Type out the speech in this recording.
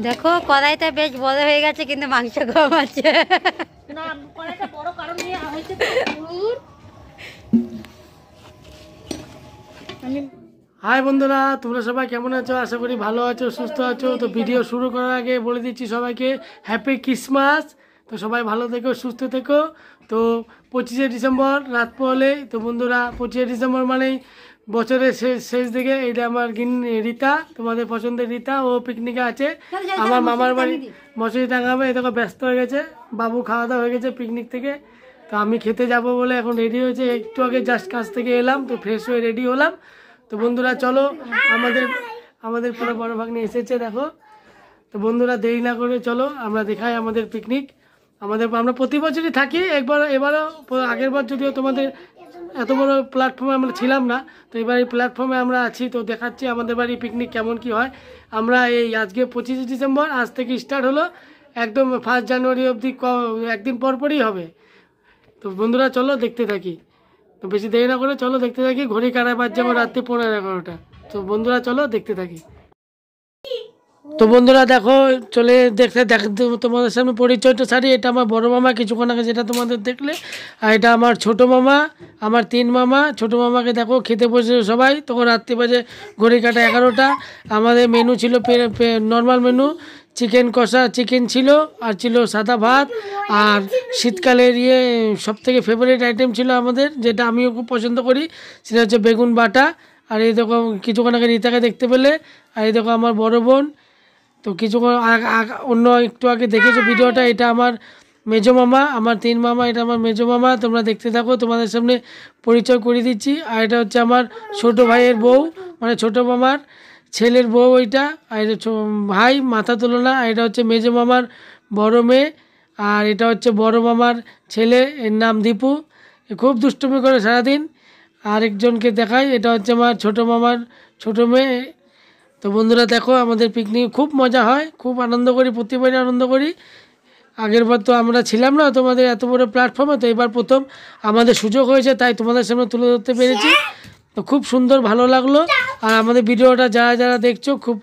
দেখো কড়াইটা বেশ বড় হয়ে গেছে কিন্তু মাংস কম আছে। হাই বন্ধুরা, তোমরা সবাই কেমন আছো? আশা করি ভালো আছো, সুস্থ আছো। তো ভিডিও শুরু করার আগে বলে দিচ্ছি সবাইকে হ্যাপি ক্রিসমাস। তো সবাই ভালো থেকো, সুস্থ থেকো। তো 25শে ডিসেম্বর রাত পড়লে, তো বন্ধুরা 25শে ডিসেম্বর মানেই বছরের শেষ দিকে। এটা আমার রীতা, তোমাদের পছন্দের রীতা, ও পিকনিকে আছে আমার মামার বাড়ি। মশারি টাঙাবে, এ দেখো ব্যস্ত হয়ে গেছে। বাবু খাওয়া দাওয়া হয়ে গেছে পিকনিক থেকে। তো আমি খেতে যাব বলে এখন রেডি হয়েছে। একটু আগে জাস্ট কাজ থেকে এলাম, তো ফ্রেশ হয়ে রেডি হলাম। তো বন্ধুরা চলো, আমাদের পুরো বড় ভাগ্নে এসেছে দেখো। তো বন্ধুরা দেরি না করে চলো আমরা দেখাই আমাদের পিকনিক। আমরা প্রতি বছরই থাকি, এবারও আগের বার যদিও তোমাদের এত বড় প্ল্যাটফর্মে আমরা ছিলাম না, তো এবার এই প্ল্যাটফর্মে আমরা আছি। তো দেখাচ্ছি আমাদের বাড়ি পিকনিক কেমন কি হয়। আমরা এই আজকে 25শে ডিসেম্বর, আজ থেকে স্টার্ট হলো, একদম 1 জানুয়ারি অবধি একদিন পরপরই হবে। তো বন্ধুরা চলো দেখতে থাকি। তো বেশি দেরি না করে চলো দেখতে থাকি। ঘড়ি কাটায় বাজছে আমার রাত্রি 11:30। তো বন্ধুরা চলো দেখতে থাকি। তো বন্ধুরা দেখো চলে দেখতে তোমাদের সামনে পরিচয়টা সারি। এটা আমার বড় মামা, কিছুক্ষণ আগে যেটা তোমাদের দেখলে। আর এটা আমার ছোট মামা, আমার 3 মামা। ছোট মামাকে দেখো খেতে বসে সবাই, তখন রাত্রি বাজে ঘড়ি কাটা 11টা। আমাদের মেনু ছিল নর্মাল মেনু, চিকেন কষা চিকেন ছিল, আর ছিল সাদা ভাত। আর শীতকালের সবথেকে ফেভারিট আইটেম ছিল আমাদের, যেটা আমিও খুব পছন্দ করি, সেটা হচ্ছে বেগুন বাটা। আর এই দেখো কিছুক্ষণ আগে রীতাকে দেখতে পেলে। আর এই দেখো আমার বড় বোন। তো কিছুক্ষণ অন্য একটু আগে দেখেছো ভিডিওটা, এটা আমার মেজো মামা, আমার 3 মামা, এটা আমার মেজো মামা। তোমরা দেখতে থাকো, তোমাদের সামনে পরিচয় করে দিচ্ছি। আর এটা হচ্ছে আমার ছোট ভাইয়ের বউ, মানে ছোট মামার ছেলের বউ এইটা। আর এটা ভাই মাথা তুলনা। আর এটা হচ্ছে মেজো মামার বড় মেয়ে। আর এটা হচ্ছে বড় মামার ছেলে, এর নাম দীপু। খুব দুষ্টুমি করে সারাদিন। আরেকজনকে দেখাই, এটা হচ্ছে আমার ছোট মামার ছোট মেয়ে। তো বন্ধুরা দেখো আমাদের পিকনিক খুব মজা হয়, খুব আনন্দ করি, প্রতিবারই আনন্দ করি। আগের বার তো আমরা ছিলাম না তোমাদের এত বড় প্ল্যাটফর্মে, তো এবার প্রথম আমাদের সুযোগ হয়েছে, তাই তোমাদের সামনে তুলে ধরতে পেরেছি। তো খুব সুন্দর, ভালো লাগলো। আর আমাদের ভিডিওটা যারা যারা দেখছো, খুব